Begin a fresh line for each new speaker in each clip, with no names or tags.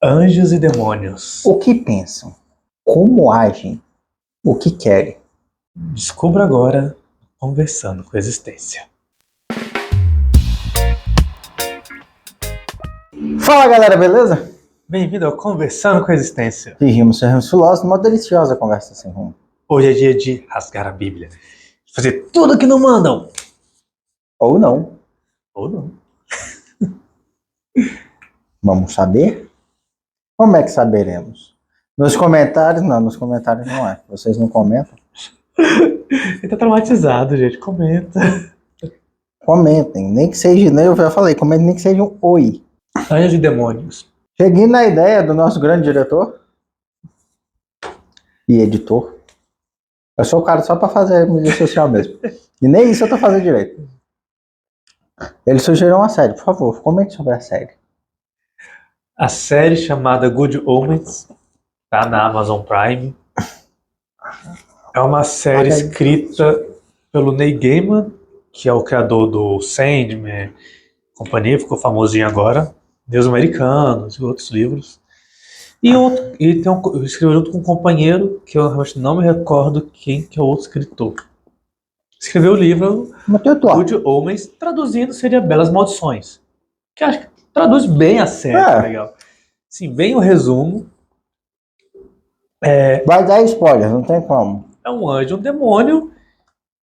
Anjos e demônios.
O que pensam? Como agem? O que querem?
Descubra agora, conversando com a existência.
Fala galera, beleza?
Bem-vindo ao Conversando com a Existência.
Rimos, sermos filósofos, uma deliciosa conversa sem rumo.
Hoje é dia de rasgar a Bíblia. Fazer tudo que não mandam.
Ou não.
Ou não.
Vamos saber? Como é que saberemos? Nos comentários? Não, nos comentários não é. Vocês não comentam?
Ele tá traumatizado, gente. Comenta.
Comentem. Nem que seja, eu já falei, comentem nem que seja um oi.
Anjos e demônios.
Cheguei na ideia do nosso grande diretor e editor. Eu sou o cara só pra fazer mídia social mesmo. E nem isso eu tô fazendo direito. Ele sugeriu uma série, por favor, comente sobre a série.
A série chamada Good Omens tá na Amazon Prime. É uma série escrita pelo Neil Gaiman, que é o criador do Sandman, companhia, ficou famosinho agora, Deus Americanos e outros livros. E escreveu junto com um companheiro, que eu realmente não me recordo quem que é o outro escritor. Escreveu o livro Good Omens, traduzindo seria Belas Maldições. Que acho que traduz bem a série, tá legal. Sim, bem o resumo.
Vai dar spoiler, não tem como.
É um anjo, um demônio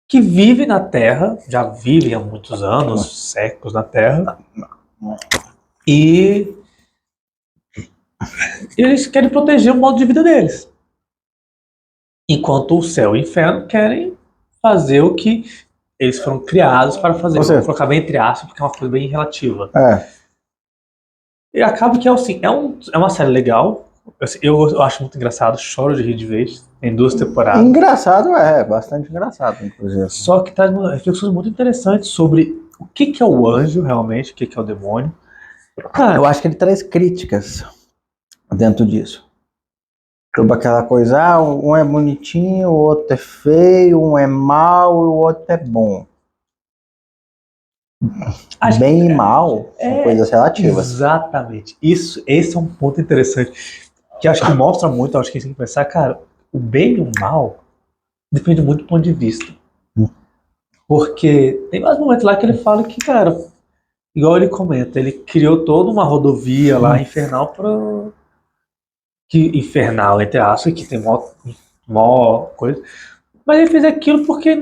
que vive na Terra, já vive há muitos anos, séculos na Terra, e eles querem proteger o modo de vida deles. Enquanto o céu e o inferno querem fazer o que eles foram criados para fazer. Vou colocar bem entre aspas, porque é uma coisa bem relativa. E acaba que é uma série legal. Eu acho muito engraçado, choro de rir de vez. Tem 2 temporadas.
Engraçado bastante engraçado, inclusive.
Só que traz reflexões muito interessantes sobre o que é o anjo realmente, o que é o demônio.
Eu acho que ele traz críticas dentro disso. Sobre aquela coisa, um é bonitinho, o outro é feio, um é mau e o outro é bom. Bem e mal são coisas relativas.
Exatamente. Esse é um ponto interessante. Que acho que mostra muito, acho que a gente tem que pensar, cara, o bem e o mal depende muito do ponto de vista. Porque tem mais momentos lá que ele fala que, cara, igual ele comenta, ele criou toda uma rodovia lá infernal infernal, entre aspas, que tem mó coisa. Mas ele fez aquilo porque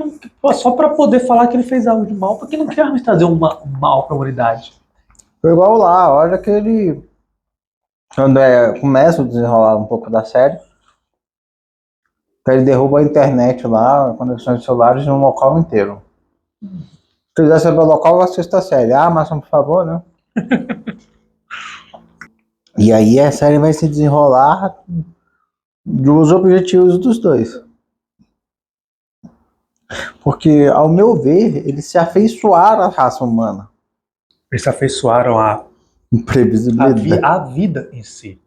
só para poder falar que ele fez algo de mal, porque não quer mais trazer um mal para a humanidade.
Foi igual lá, olha que ele, quando começa a desenrolar um pouco da série, ele derruba a internet lá, conexões de celulares num local inteiro. Se quiser saber o local, assista a série. Mas por favor, né? E aí a série vai se desenrolar dos objetivos dos dois. Porque, ao meu ver, eles se afeiçoaram à raça humana.
Eles se afeiçoaram à
imprevisibilidade.
A vida em si.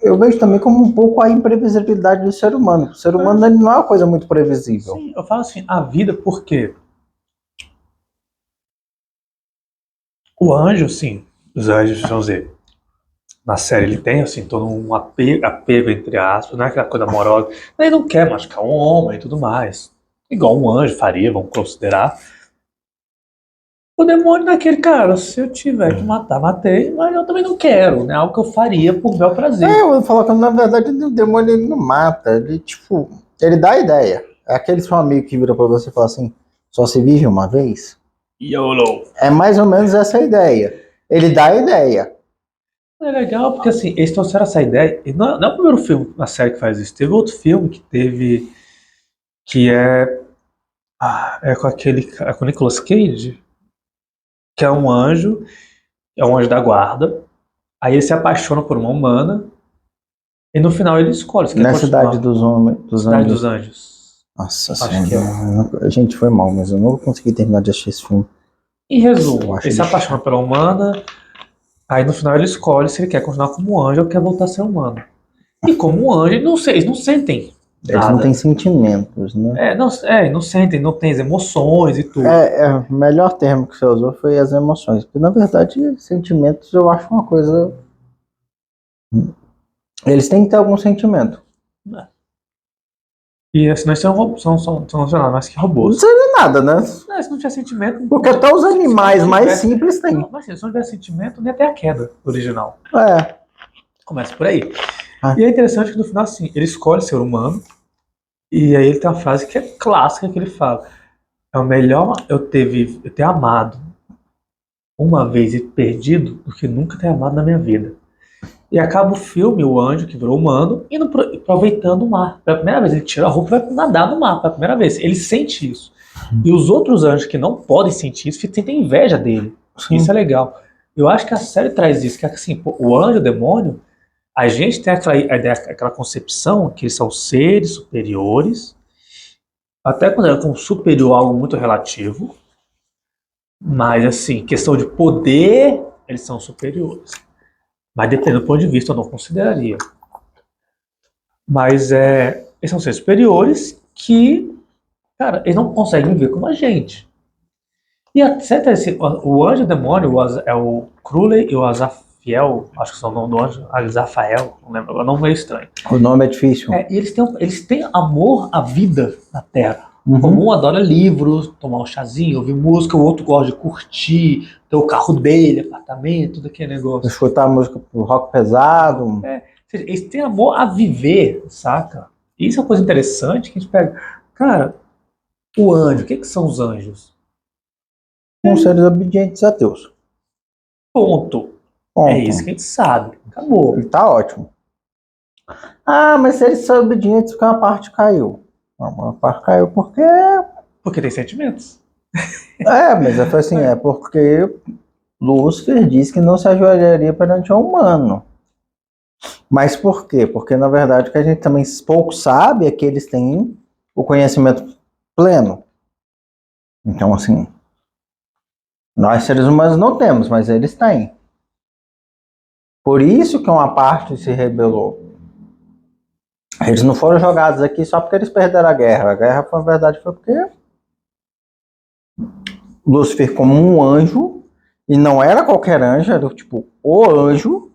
Eu vejo também como um pouco a imprevisibilidade do ser humano. O ser humano ele não é uma coisa muito previsível.
Sim, eu falo assim, a vida porque o anjo, sim, os anjos, vamos dizer, na série ele tem assim todo um apego entre aspas, não é aquela coisa amorosa, ele não quer machucar um homem e tudo mais, igual um anjo faria, vamos considerar. O demônio daquele cara, se eu tiver que matar, matei, mas eu também não quero, né? Algo que eu faria por meu prazer.
Eu vou falar que na verdade o demônio ele não mata, ele dá a ideia. É aquele seu amigo que vira pra você e fala assim, só se vive uma vez?
YOLO.
É mais ou menos essa a ideia. Ele dá a ideia.
É legal porque assim, eles trouxeram essa ideia, e não é o primeiro filme na série que faz isso, teve outro filme que é com o Nicolas Cage, que é um anjo da guarda, aí ele se apaixona por uma humana, e no final ele escolhe.
Na Cidade dos
Anjos.
Nossa senhora, a gente foi mal, mas eu não consegui terminar de assistir esse filme.
Em resumo, ele se apaixona pela humana, aí no final ele escolhe se ele quer continuar como anjo ou quer voltar a ser humano. E como anjo, eles não sentem nada.
Eles não têm sentimentos, né?
Não sentem, não tem as emoções e tudo.
O melhor termo que você usou foi as emoções. Porque, na verdade, sentimentos eu acho uma coisa Eles têm que ter algum sentimento.
E assim, nós são mais que
Não
robôs.
seria nada, né?
Não, se não tiver sentimento.
Porque até os animais
se não
mais
tivesse-
simples têm.
Não, mas se não tiver sentimento, nem até a queda original.
É.
Começa por aí.
Ah.
E é interessante que no final, assim, ele escolhe ser humano. E aí ele tem uma frase que é clássica que ele fala: é o melhor eu ter amado uma vez e perdido do que nunca ter amado na minha vida. E acaba o filme, o anjo que virou humano, indo aproveitando o mar. Pela primeira vez, ele tira a roupa e vai nadar no mar. Pela primeira vez. Ele sente isso. E os outros anjos que não podem sentir isso, sentem inveja dele.
Sim.
Isso é legal. Eu acho que a série traz isso, que é assim, pô, o anjo e o demônio, a gente tem aquela concepção que eles são seres superiores, até quando é com superior algo muito relativo, mas assim, questão de poder, eles são superiores. Mas dependendo do ponto de vista, eu não consideraria. Mas eles são seres superiores que, cara, eles não conseguem viver como a gente. E até o anjo e o demônio, é o Crowley e o Azafiel, acho que são o nome do anjo, Azafael, não lembro, é um nome meio estranho.
O nome é difícil.
E eles têm amor à vida na Terra.
Uhum.
Como um adora livros, tomar um chazinho, ouvir música, o outro gosta de curtir, ter o carro dele, apartamento, tudo aquele negócio.
Escutar música rock pesado.
Eles têm amor a viver, saca? E isso é uma coisa interessante que a gente pega. Cara, o anjo, o que são os anjos?
Com seres obedientes a Deus.
Ponto.
Ponto.
É isso que a gente sabe. Acabou.
Ele tá ótimo. Ah, mas se eles são obedientes, porque uma parte caiu. Uma parte caiu porque.
Porque tem sentimentos.
Mas foi assim, é porque Lúcifer diz que não se ajoelharia perante um humano. Mas por quê? Porque na verdade o que a gente também pouco sabe é que eles têm o conhecimento pleno. Então, assim, nós seres humanos não temos, mas eles têm. Por isso que uma parte se rebelou. Eles não foram jogados aqui só porque eles perderam a guerra. A guerra, na verdade, foi porque Lúcifer, como um anjo, e não era qualquer anjo, era tipo o anjo,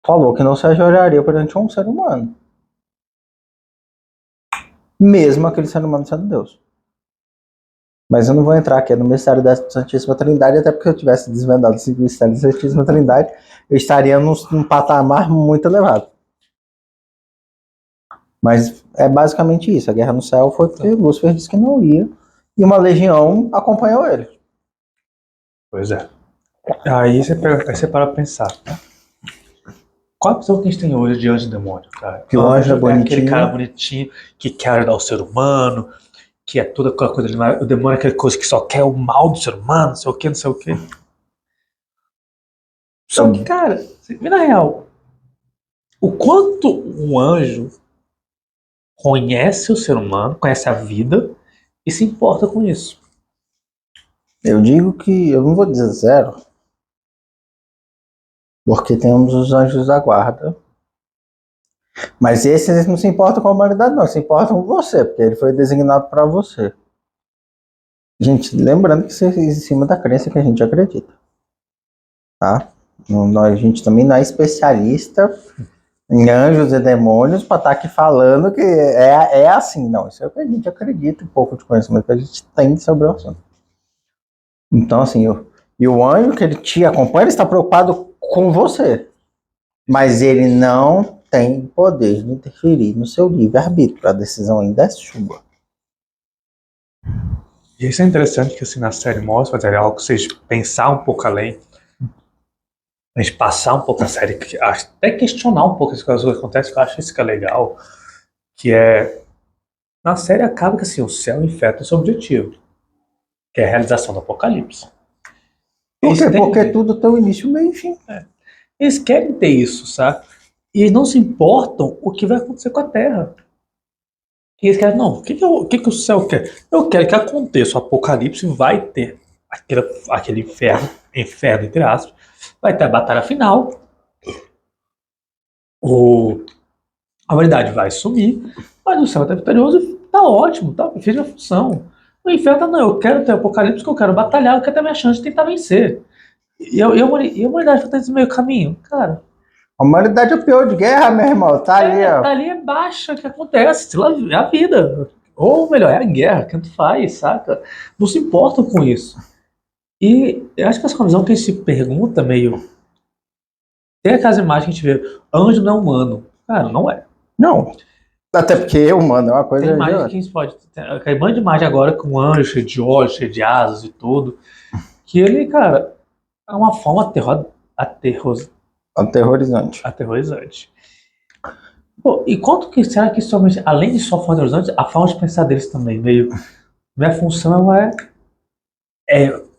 falou que não se ajoelharia perante um ser humano. Mesmo aquele ser humano sendo Deus. Mas eu não vou entrar aqui no mistério da Santíssima Trindade, até porque se eu tivesse desvendado esse mistério da Santíssima Trindade, eu estaria num patamar muito elevado. Mas é basicamente isso. A guerra no céu foi porque Lúcifer disse que não ia, e uma legião acompanhou ele.
Pois é. Aí você para pensar. Qual a pessoa que a gente tem hoje de anjo e demônio, cara?
Que o anjo é bonitinho.
Aquele cara bonitinho que quer ajudar o ser humano, que é toda aquela coisa demais. O demônio é aquela coisa que só quer o mal do ser humano, não sei o que, não sei o que. Só que, cara, você vê na real, o quanto um anjo conhece o ser humano, conhece a vida e se importa com isso.
Eu digo que, eu não vou dizer zero, porque temos os anjos da guarda. Mas esses não se importam com a humanidade, não. Se importam com você, porque ele foi designado para você. Gente, lembrando que isso é em cima da crença que a gente acredita. Tá? A gente também não é especialista em anjos e demônios para estar aqui falando que é assim. Não, isso é o que a gente acredita, um pouco de conhecimento que a gente tem sobre o assunto. Então, assim, e o anjo que ele te acompanha, ele está preocupado com você. Mas ele não tem poder de interferir no seu livre-arbítrio. A decisão ainda é sua.
E isso é interessante que assim na série mostra, mas é algo que vocês pensar um pouco além, a gente passar um pouco a série, até questionar um pouco as coisas que acontecem, que eu acho isso que é legal, que é, na série acaba que assim, o céu e o inferno têm seu objetivo, que é a realização do apocalipse.
Por quê? Porque tudo tem um início, meio e fim.
Eles querem ter isso, sabe? E eles não se importam o que vai acontecer com a Terra. E eles querem, não, o que o céu quer? Eu quero que aconteça o apocalipse, vai ter aquele inferno, entre aspas, vai ter a batalha final, a humanidade vai sumir, mas o céu está vitorioso e tá ótimo, tá, fez minha função. O inferno tá, não, eu quero ter apocalipse, porque eu quero batalhar, eu quero ter minha chance de tentar vencer. E a humanidade está nesse meio caminho. Cara,
A humanidade é o pior de guerra, meu irmão. Tá ali, ó.
Ali é baixa, o que acontece? Sei lá, é a vida. Ou melhor, é a guerra, tanto faz, saca? Não se importa com isso. E eu acho que essa é uma visão que a gente se pergunta meio. Tem aquelas imagens que a gente vê, anjo não é humano. Cara, não é.
Não. Até porque, mano, é uma coisa.
Tem imagem que a gente pode. Tem uma imagem agora com um anjo cheio de olhos, cheio de asas e tudo. Que ele, cara, é uma forma aterrorizante. Pô, e quanto que será que somente, além de só forma aterrorizante, a forma de pensar deles também, meio. Minha função é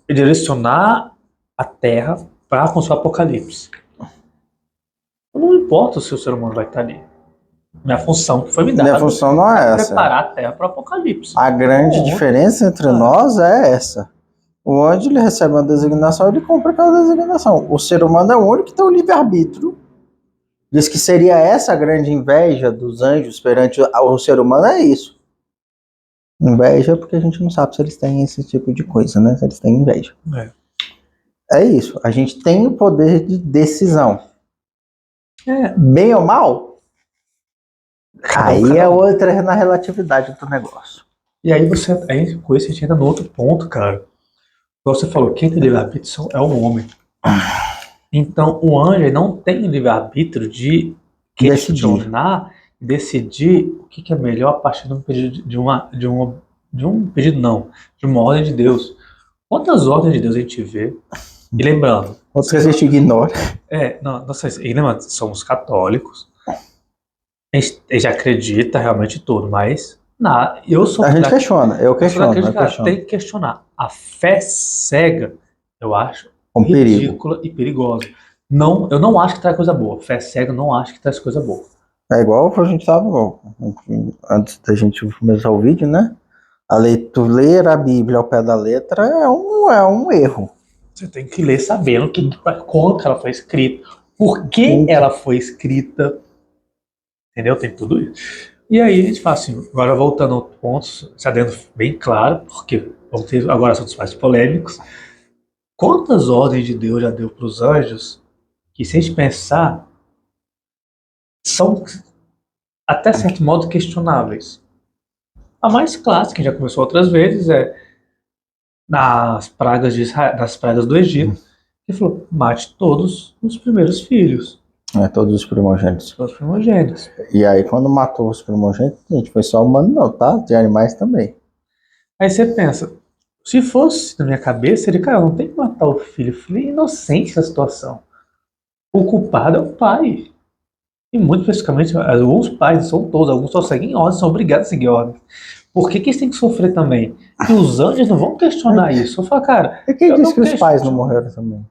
direcionar a Terra para construir o apocalipse. Não importa se o ser humano vai estar ali. Minha função que foi me dada
Minha função não é essa.
Preparar a Terra para o apocalipse.
A grande diferença entre nós é essa. O anjo ele recebe uma designação, ele cumpre aquela designação. O ser humano é o único que tem o livre-arbítrio. Diz que seria essa a grande inveja dos anjos perante o ser humano, é isso. Inveja porque a gente não sabe se eles têm esse tipo de coisa, né? Se eles têm inveja. É isso. A gente tem o poder de decisão. Bem ou mal? Aí é outra na relatividade do negócio.
E aí com isso a gente entra no outro ponto, cara. Como você falou, quem tem livre-arbítrio é o homem. Então o anjo não tem livre-arbítrio de questionar, decidir o que é melhor a partir de um pedido de um pedido não, de uma ordem de Deus. Quantas ordens de Deus a gente vê? E lembrando,
outras a gente ignora.
Lembrando, somos católicos. A gente acredita realmente em tudo, mas
a gente questiona, eu questiono.
Tem que questionar. A fé cega, eu acho,
ridícula
e perigosa. Não, eu não acho que traz coisa boa. Fé cega, eu não acho que traz coisa boa.
É igual a gente estava, antes da gente começar o vídeo, né? Ler a Bíblia ao pé da letra é um erro.
Você tem que ler sabendo quando ela foi escrita, por que ela foi escrita, entendeu? Tem tudo isso. E aí a gente fala assim, agora voltando ao ponto, se adendo bem claro, porque vamos ter agora assuntos mais polêmicos. Quantas ordens de Deus já deu para os anjos que, se a gente pensar, são até certo modo questionáveis? A mais clássica, que já começou outras vezes, é nas pragas de Israel, nas pragas do Egito, que falou: mate todos os primeiros filhos.
Todos os primogênitos.
Todos os primogênitos.
E aí, quando matou os primogênitos, gente, foi só humano, não, tá? De animais também.
Aí você pensa, se fosse na minha cabeça, ele, cara, não tem que matar o filho. O filho é inocente nessa situação. O culpado é o pai. E muito especificamente, alguns pais, não são todos, alguns só seguem ordens, são obrigados a seguir ordens. Por que eles têm que sofrer também? E os anjos não vão questionar isso. Eu falo, cara.
E quem disse que os pais não morreram também?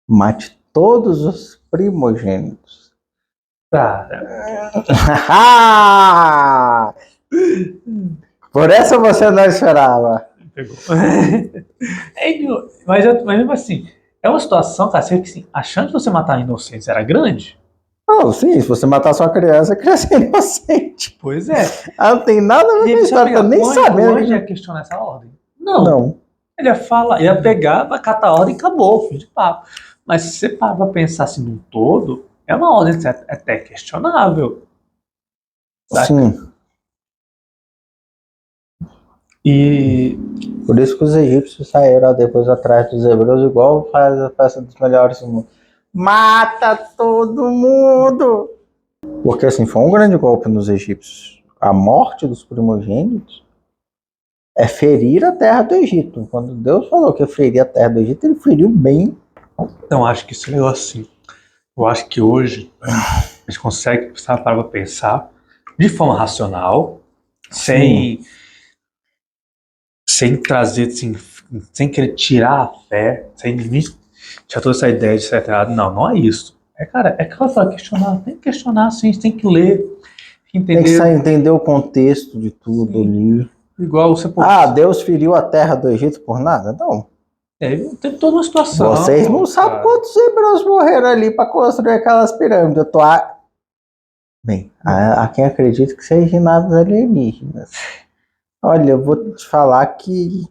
Mate todos os primogênitos.
Cara.
Por essa você não esperava.
Pegou. Mas mesmo assim, é uma situação, cara, que assim, a chance de você matar inocentes era grande.
Oh, sim, se você matar sua criança, a criança é inocente.
Pois é.
Ela não tem nada a ver com isso, ela tá nem sabendo.
O anjo ia questionar essa ordem? Não. Ele ia pegar, vai catar a ordem e acabou, fim de papo. Mas se você parar pra pensar assim num todo, é uma ordem até questionável. Sabe?
Sim.
E
por isso que os egípcios saíram depois atrás dos hebreus, igual faz a festa dos melhores do mundo. Mata todo mundo! Porque assim, foi um grande golpe nos egípcios. A morte dos primogênitos é ferir a terra do Egito. Quando Deus falou que ia ferir a terra do Egito, ele feriu bem.
Então, acho que isso é legal assim. Eu acho que hoje a gente consegue parar para pensar de forma racional, sem trazer, sem querer tirar a fé, sem tirar toda essa ideia de ser errado. Não é isso. Cara, que ela fala, questionar, tem que questionar, sim, a gente tem que ler, entender.
Tem que entender o contexto de tudo ali.
Igual você
pode... Deus feriu a terra do Egito por nada? Não.
Tem toda uma situação.
Vocês não sabem quantos hebreus morreram ali para construir aquelas pirâmides. Bem, há quem acredita que sejam naves alienígenas. Olha, eu vou te falar que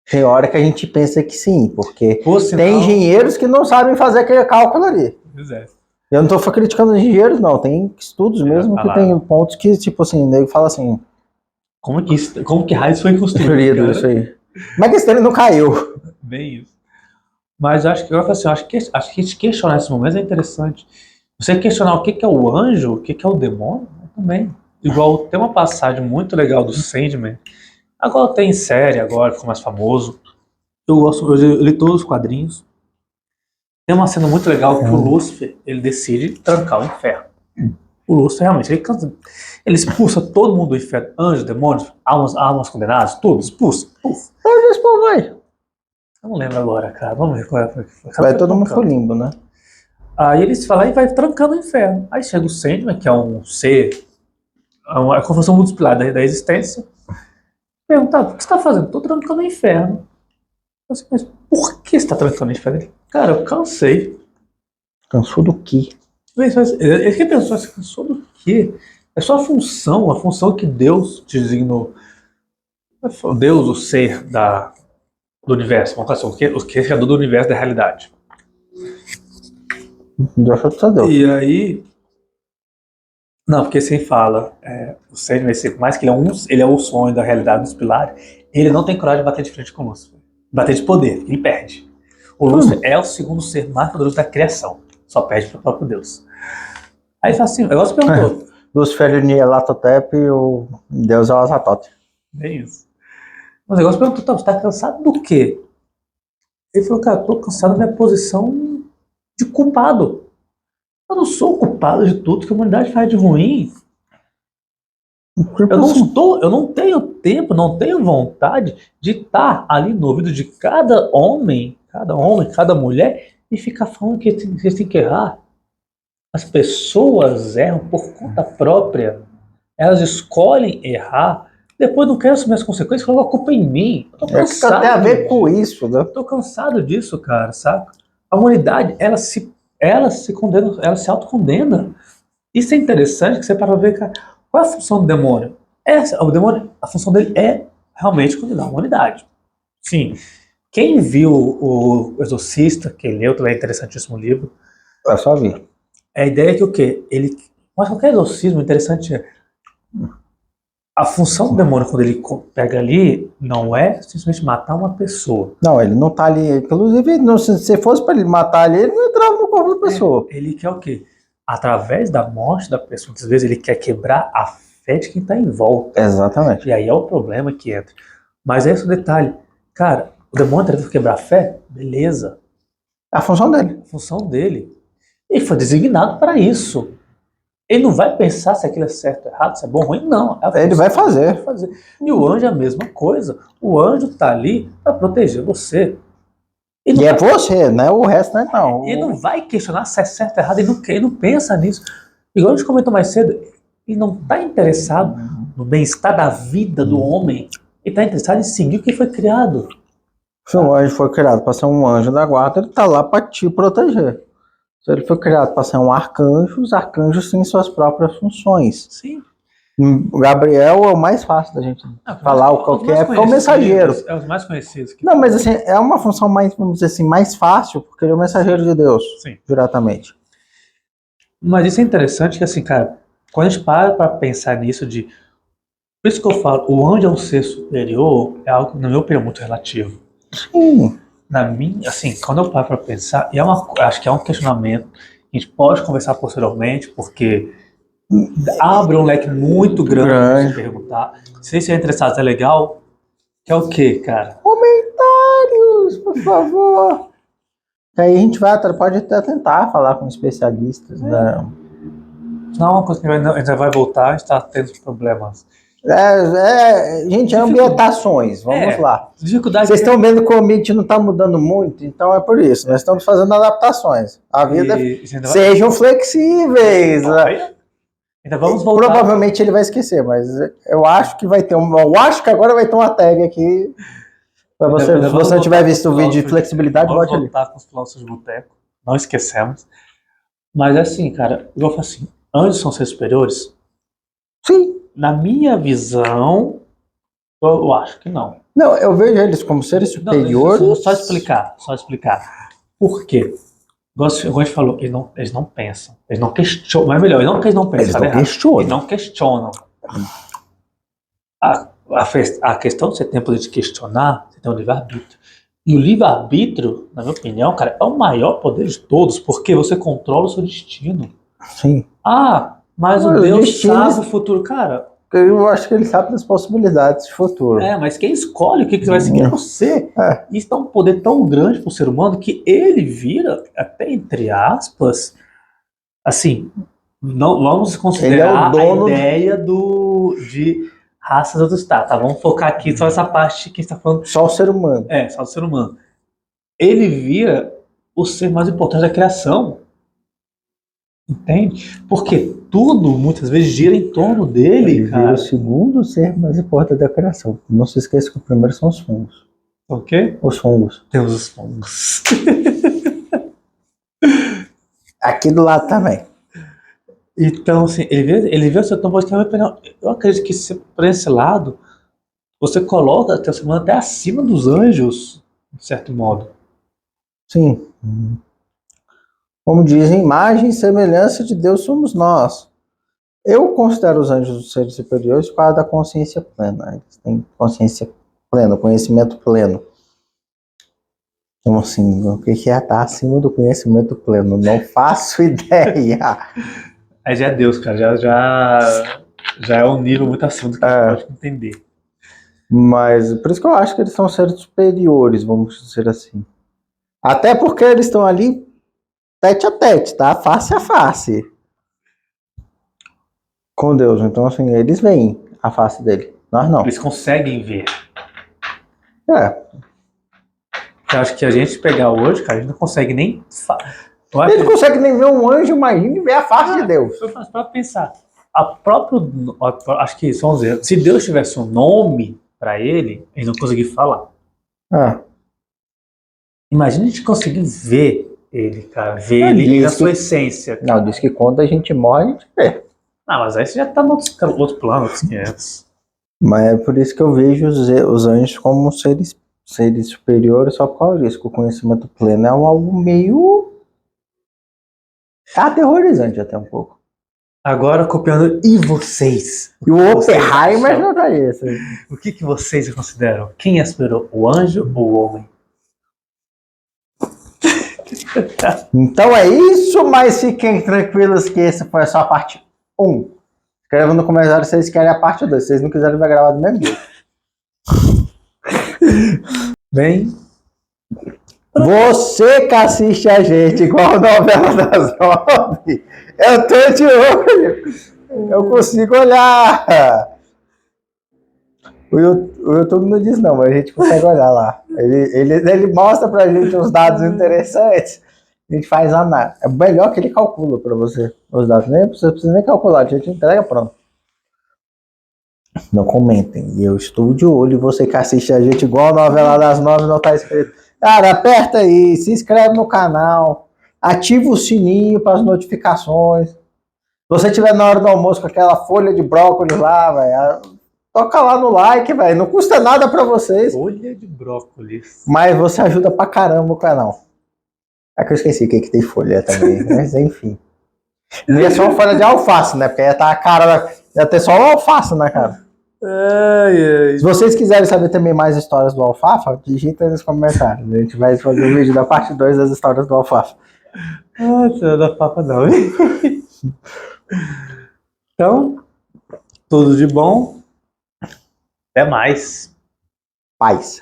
tem hora que a gente pensa que sim, porque tem engenheiros que não sabem fazer aquele cálculo ali.
Pois é.
Eu não tô criticando os engenheiros, não. Tem estudos mesmo que tem pontos que, tipo assim, ele fala assim.
Como que raio foi construído, cara?
Isso aí. Mas que ele não caiu.
Bem isso. Mas acho que eu assim, acho que questionar esses momentos é interessante. Você questionar o que é o anjo, o que é o demônio, também. Igual tem uma passagem muito legal do Sandman. Agora tem série, agora ficou mais famoso. Eu li todos os quadrinhos. Tem uma cena muito legal que o Lúcifer, ele decide trancar o inferno. O Lúcifer realmente, ele expulsa todo mundo do inferno. Anjos, demônios, almas condenadas, tudo, expulsa.
Onde esse povo vai?
Eu não lembro agora, cara. Vamos ver qual é.
Vai todo mundo pro limbo, né?
Aí eles falam e vai trancando o inferno. Aí chega o Sandman, que é um ser, é como se fosse um dos pilares da existência. Pergunta, o que você está fazendo? Estou trancando o inferno. Eu assim, mas por que você está trancando o inferno? Ele, cara, eu cansei.
Cansou do quê?
Ele que pensou assim, cansou do quê? É só a função que Deus te designou. Deus, o ser do universo, vamos falar assim, o que é criador do universo da realidade.
Deus.
E aí. Não, porque você fala, o Sandman, por mais que ele é o sonho da realidade dos pilares, ele não tem coragem de bater de frente com o Lúcifer. Bater de poder, ele perde. O Lúcifer é o segundo ser mais poderoso da criação, só perde para o próprio Deus. Aí fala assim, o negócio perguntou.
Lúcifer é Latotep e o Deus é o Azatote.
É isso. O negócio perguntou, você está cansado do quê? Ele falou, cara, estou cansado da minha posição de culpado. Eu não sou culpado de tudo que a humanidade faz de ruim. Eu não tenho tempo, não tenho vontade de estar ali no ouvido de cada homem, cada mulher, e ficar falando que eles têm que errar. As pessoas erram por conta própria. Elas escolhem errar, depois não querem assumir as consequências, colocam a culpa em mim. Eu tô cansado.
Tem a ver com isso, né?
Eu tô cansado disso, cara, sabe? A humanidade, ela se condena, ela se autocondena. Isso é interessante, que você para ver, cara, qual é a função do demônio? O demônio, a função dele é realmente condenar a humanidade. Sim. Quem viu o Exorcista, que leu, também é interessantíssimo livro.
É só ver.
A ideia é que o quê? Mas qualquer exorcismo interessante é a função do demônio, quando ele pega ali, não é simplesmente matar uma pessoa.
Não, ele não tá ali. Inclusive, se fosse para ele matar ali, ele não entrava no corpo da pessoa.
Ele quer o quê? Através da morte da pessoa, muitas vezes ele quer quebrar a fé de quem está em volta.
Exatamente.
E aí é o problema que entra. Mas é esse o detalhe. Cara, o demônio tenta quebrar a fé? Beleza.
É a função dele.
A função dele. Ele foi designado para isso. Ele não vai pensar se aquilo é certo ou errado, se é bom ou ruim, não.
Ele vai fazer.
E o anjo é a mesma coisa. O anjo está ali para proteger você.
E é você, né? O resto não.
Ele não vai questionar se é certo ou errado, ele não pensa nisso. Igual a gente comentou mais cedo, ele não está interessado no bem-estar da vida do homem. Ele está interessado em seguir o que foi criado.
Se o anjo foi criado para ser um anjo da guarda, ele está lá para te proteger. Se ele foi criado para ser um arcanjo, os arcanjos têm suas próprias funções.
Sim.
O Gabriel é o mais fácil da gente falar o qualquer, porque é o mensageiro.
É os mais conhecidos.
Não, mas assim, é uma função mais, vamos dizer assim, mais fácil, porque ele é o mensageiro de Deus.
Sim.
Diretamente.
Mas isso é interessante que, assim, cara, quando a gente para pensar nisso por isso que eu falo, o anjo é um ser superior, é algo, na minha opinião, muito relativo.
Sim.
Assim, quando eu paro para pensar, acho que é um questionamento que a gente pode conversar posteriormente, porque abre um leque muito grande para você perguntar. Se você é interessado, é legal. Que é o quê, cara?
Comentários, por favor. Que aí a gente pode até tentar falar com especialistas. Né?
Não é uma coisa que a gente vai voltar, a gente está tendo problemas.
Gente, ambientações, vamos lá.
Dificuldade.
Vocês estão vendo que o ambiente não está mudando muito, então é por isso. Nós estamos fazendo adaptações. A vida. Sejam flexíveis.
Então vamos voltar.
Provavelmente ele vai esquecer, mas eu acho que vai ter eu acho que agora vai ter uma tag aqui. Para você, se você não tiver visto o vídeo de flexibilidade, bote ali.
Vamos voltar com os filósofos de boteco. Não esquecemos. Mas assim, cara, eu falo assim, anjos são seres superiores?
Sim.
Na minha visão, eu acho que não.
Não, eu vejo eles como seres superiores.
Só explicar. Por quê? Igual a gente falou, eles não pensam. Eles não questionam. Mas é melhor, não que eles não pensam,
Eles
tá
não
errado.
questionam.
Eles não questionam. A questão de você ter poder de questionar, você tem um livre-arbítrio. E o livre-arbítrio, na minha opinião, cara, é o maior poder de todos, porque você controla o seu destino.
Sim.
Mas o
Mas
Deus
destinos-
sabe o futuro. Cara,
Eu acho que ele sabe das possibilidades de futuro.
mas quem escolhe o que vai seguir é você.
É.
Isso dá um poder tão grande pro ser humano que ele vira, até entre aspas, assim, não vamos considerar
Ele é o dono
a ideia de raças outros estados, tá? Vamos focar aqui só essa parte que está falando.
Só o ser humano.
Só do ser humano. Ele vira o ser mais importante da criação. Entende? Porque tudo, muitas vezes, gira em torno dele,
Ele vira
cara.
o segundo ser mais importante da criação. Não se esqueça que o primeiro são os fungos.
O quê?
Os fungos.
Temos os fungos.
Aqui do lado também.
Então, assim, ele vê o seu tom positivamente. Eu acredito que por esse lado, você coloca o teu ser humano até acima dos anjos, de certo modo.
Sim. Como dizem, imagem e semelhança de Deus somos nós. Eu considero os anjos os seres superiores por causa da consciência plena. Eles têm consciência plena, conhecimento pleno. Então, assim, o que é estar acima do conhecimento pleno? Não faço ideia.
Aí já é Deus, cara. Já é um nível muito acima do que a gente pode entender.
Mas por isso que eu acho que eles são seres superiores, vamos dizer assim. Até porque eles estão ali tete a tete, tá? Face a face. Com Deus. Então, assim, eles veem a face dele. Nós não.
Eles conseguem ver.
É.
Eu acho que a gente pegar hoje, cara, a gente não consegue nem.
Eles não conseguem nem ver um anjo, imagine ver a face de Deus.
Para pensar, acho que vamos dizer, se Deus tivesse um nome para ele não conseguia falar. Imagina a gente conseguir ver ele, cara, ver ele na sua essência. Cara.
Não, diz que quando a gente morre, a gente vê.
Mas aí você já tá no outro plano, outros 500.
Mas é por isso que eu vejo os anjos como seres superiores só por causa disso, que o conhecimento pleno é algo meio aterrorizante até um pouco.
Agora copiando, e vocês?
E o Oppenheimer já tá isso.
O que vocês consideram? Quem é superior, o anjo ou o homem?
Então é isso, mas fiquem tranquilos que essa foi só a parte 1. Escreva no comentário se vocês querem a parte 2. Se vocês não quiserem, vai gravar do mesmo jeito.
Bem,
você que assiste a gente igual a novela das 9, eu tô de olho. Eu consigo olhar. O YouTube não diz não, mas a gente consegue olhar lá. Ele mostra pra gente uns dados interessantes. A gente faz análise. É melhor que ele calcula pra você os dados. Você precisa nem calcular, a gente entrega pronto. Não comentem. Eu estou de olho. Você que assiste a gente igual a novela das 9 não tá inscrito. Cara, aperta aí, se inscreve no canal, ativa o sininho para as notificações. Se você estiver na hora do almoço com aquela folha de brócolis lá, velho, toca lá no like, velho. Não custa nada pra vocês.
Folha de brócolis.
Mas você ajuda pra caramba o canal. É que eu esqueci o que tem folha também. Mas enfim. Não ia ser uma folha de alface, né? Porque ia estar a cara. Ia ter só uma alface na cara. Se vocês quiserem saber também mais histórias do Alfafa, digita aí nos comentários. A gente vai fazer um vídeo da parte 2 das histórias do Alfafa.
Não da papa não. Então, tudo de bom. Até mais.
Paz.